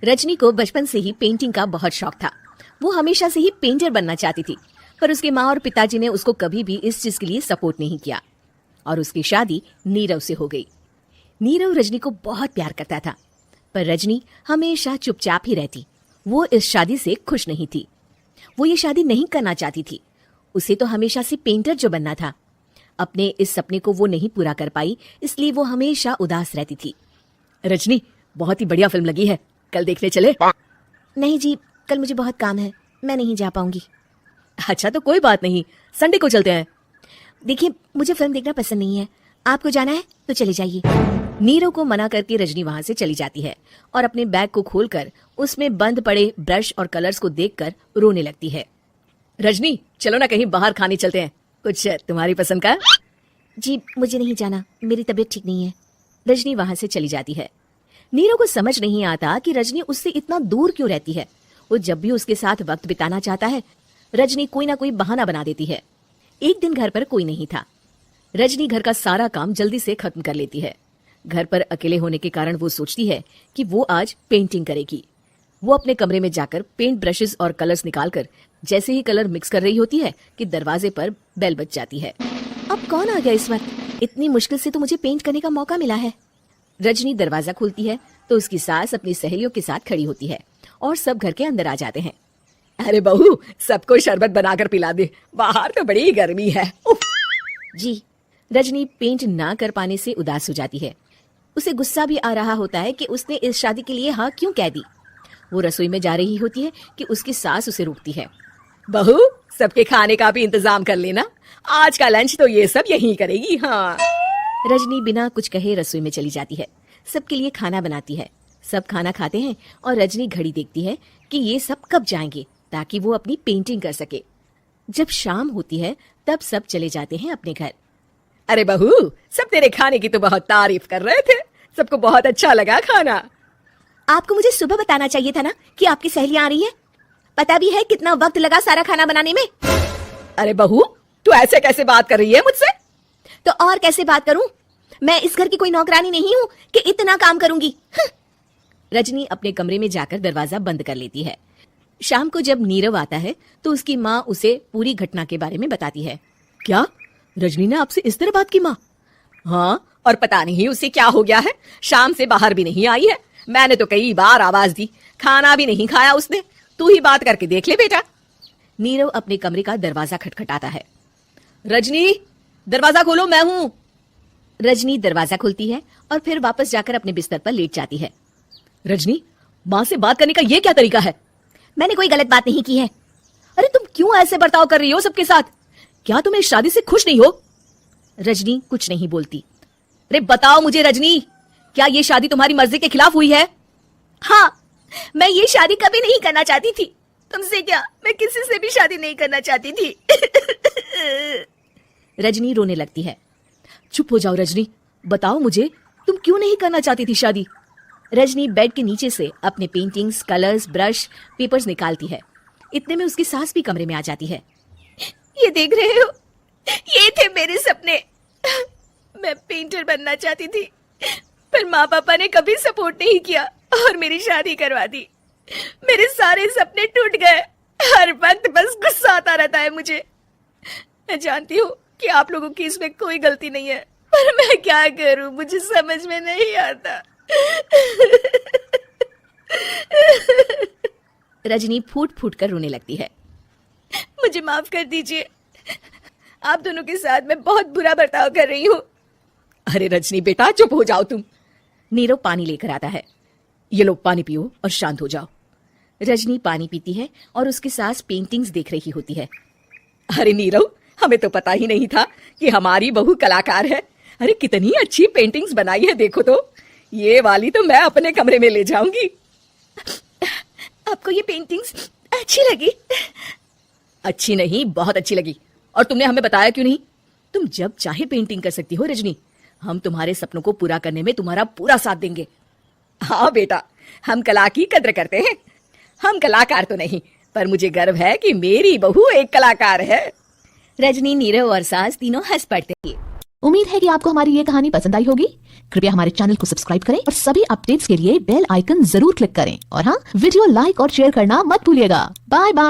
रजनी को बचपन से ही पेंटिंग का बहुत शौक था। वो हमेशा से ही पेंटर बनना चाहती थी, पर उसके माँ और पिताजी ने उसको कभी भी इस चीज के लिए सपोर्ट नहीं किया और उसकी शादी नीरव से हो गई। नीरव रजनी को बहुत प्यार करता था, पर रजनी हमेशा चुपचाप ही रहती। वो इस शादी से खुश नहीं थी। वो ये शादी नहीं करना चाहती थी। उसे तो हमेशा से पेंटर जो बनना था। अपने इस सपने को वो नहीं पूरा कर पाई, इसलिए वो हमेशा उदास रहती थी। रजनी, बहुत ही बढ़िया फिल्म लगी है, कल देखने चले? नहीं जी, कल मुझे बहुत काम है, मैं नहीं जा पाऊंगी। अच्छा तो कोई बात नहीं, संडे को चलते हैं। देखिए, मुझे फिल्म देखना पसंद नहीं है। आपको जाना है तो चले जाइए। नीरव को मना करके रजनी वहां से चली जाती है और अपने बैग को खोलकर उसमें बंद पड़े ब्रश और कलर्स को देखकर रोने लगती है। रजनी, चलो ना कहीं बाहर खाने चलते हैं, कुछ तुम्हारी पसंद का। जी, मुझे नहीं जाना, मेरी तबीयत ठीक नहीं है। रजनी वहां से चली जाती है। नीरव को समझ नहीं आता कि रजनी उससे इतना दूर क्यों रहती है। वो जब भी उसके साथ वक्त बिताना चाहता है, रजनी कोई ना कोई बहाना बना देती है। एक दिन घर पर कोई नहीं था। रजनी घर का सारा काम जल्दी से खत्म कर लेती है। घर पर अकेले होने के कारण वो सोचती है कि वो आज पेंटिंग करेगी। वो अपने कमरे में जाकर पेंट ब्रशेस और कलर्स निकालकर जैसे ही कलर मिक्स कर रही होती है कि दरवाजे पर बेल बज जाती है। अब कौन आ गया इस वक्त? इतनी मुश्किल से तो मुझे पेंट करने का मौका मिला है। रजनी दरवाजा खोलती है तो उसकी सास अपनी सहेलियों के साथ खड़ी होती है और सब घर के अंदर आ जाते हैं। अरे बहू, सबको शरबत बनाकर पिला दे, बाहर तो बड़ी गर्मी है। जी। रजनी पेंट ना कर पाने से उदास हो जाती है। उसे गुस्सा भी आ रहा होता है कि उसने इस शादी के लिए हाँ क्यों कह दी। वो रसोई में जा रही होती है कि उसकी सास उसे रोकती है। बहू, सबके खाने का भी इंतजाम कर लेना, आज का लंच तो ये सब यहीं करेगी। हाँ। रजनी बिना कुछ कहे रसोई में चली जाती है। सबके लिए खाना बनाती है। सब खाना खाते हैं और रजनी घड़ी देखती है कि ये सब कब जाएंगे ताकि वो अपनी पेंटिंग कर सके। जब शाम होती है तब सब चले जाते हैं अपने घर। अरे बहू, सब तेरे खाने की तो बहुत तारीफ कर रहे थे, सबको बहुत अच्छा लगा खाना। आपको मुझे सुबह बताना चाहिए था ना कि आपकी सहेलियां आ रही हैं। पता भी है कितना वक्त लगा सारा खाना बनाने में। अरे बहू, तू ऐसे कैसे बात कर रही है मुझसे? तो और कैसे बात करूं? मैं इस घर की कोई नौकरानी नहीं हूं कि इतना काम करूंगी। रजनी अपने कमरे में जाकर दरवाजा बंद कर लेती है। शाम को जब नीरव आता है तो उसकी माँ उसे पूरी घटना के बारे में बताती है। क्या रजनी ने आपसे इस तरह बात की माँ? हाँ, और पता नहीं उसे क्या हो गया है, शाम से बाहर भी नहीं आई है। मैंने तो कई बार आवाज दी, खाना भी नहीं खाया उसने। तू ही बात करके देख ले बेटा। नीरव अपने कमरे का दरवाजा खटखटाता है। रजनी, दरवाजा खोलो, मैं हूँ। रजनी दरवाजा खोलती है और फिर वापस जाकर अपने बिस्तर पर लेट जाती है। रजनी, माँ से बात करने का ये क्या तरीका है? मैंने कोई गलत बात नहीं की है। अरे तुम क्यों ऐसे बर्ताव कर रही हो सबके साथ? क्या तुम इस शादी से खुश नहीं हो? रजनी कुछ नहीं बोलती। अरे बताओ मुझे रजनी, क्या ये शादी तुम्हारी मर्जी के खिलाफ हुई है? हाँ, मैं ये शादी कभी नहीं करना चाहती थी। तुमसे क्या, मैं किसी से भी शादी नहीं करना चाहती थी। रजनी रोने लगती है। चुप हो जाओ रजनी, बताओ मुझे, तुम क्यों नहीं करना चाहती थी शादी? रजनी बेड के नीचे से अपने पेंटिंग्स, कलर्स, ब्रश, पेपर्स निकालती है। इतने में उसकी सास भी कमरे में आ जाती है। ये देख रहे हो, ये थे मेरे सपने। मैं पेंटर बनना चाहती थी, पर माँ पापा ने कभी सपोर्ट नहीं किया और मेरी शादी करवा दी। मेरे सारे सपने टूट गए। हर वक्त बस गुस्सा आता रहता है मुझे। मैं जानती हूँ कि आप लोगों की इसमें कोई गलती नहीं है, पर मैं क्या करूँ, मुझे समझ में नहीं आता। रजनी फूट फूट कर रोने लगती है। मुझे माफ कर दीजिए, आप दोनों के साथ मैं बहुत बुरा बर्ताव कर रही हूँ। अरे रजनी बेटा, चुप हो जाओ तुम। नीरव पानी लेकर आता है। ये लो पानी पियो और शांत हो जाओ। रजनी पानी पीती है और उसकी सास पेंटिंग्स देख रही होती है। अरे नीरव, हमें तो पता ही नहीं था कि हमारी बहू कलाकार है। अरे कितनी अच्छी पेंटिंग्स बनाई है, देखो तो। ये वाली तो मैं अपने कमरे में ले जाऊंगी। आपको ये पेंटिंग्स अच्छी लगी? अच्छी नहीं, बहुत अच्छी लगी। और तुमने हमें बताया क्यों नहीं? तुम जब चाहे पेंटिंग कर सकती हो रजनी। हम तुम्हारे सपनों को पूरा करने में तुम्हारा पूरा साथ देंगे। हाँ बेटा, हम कला की कद्र करते हैं। हम कलाकार तो नहीं, पर मुझे गर्व है कि मेरी बहू एक कलाकार है। रजनी, नीरव और सास तीनों हंस पड़ते हैं। उम्मीद है कि आपको हमारी ये कहानी पसंद आई होगी। कृपया हमारे चैनल को सब्सक्राइब करें और सभी अपडेट्स के लिए बेल आइकन जरूर क्लिक करें और हाँ, वीडियो लाइक और शेयर करना मत भूलिएगा। Bye bye.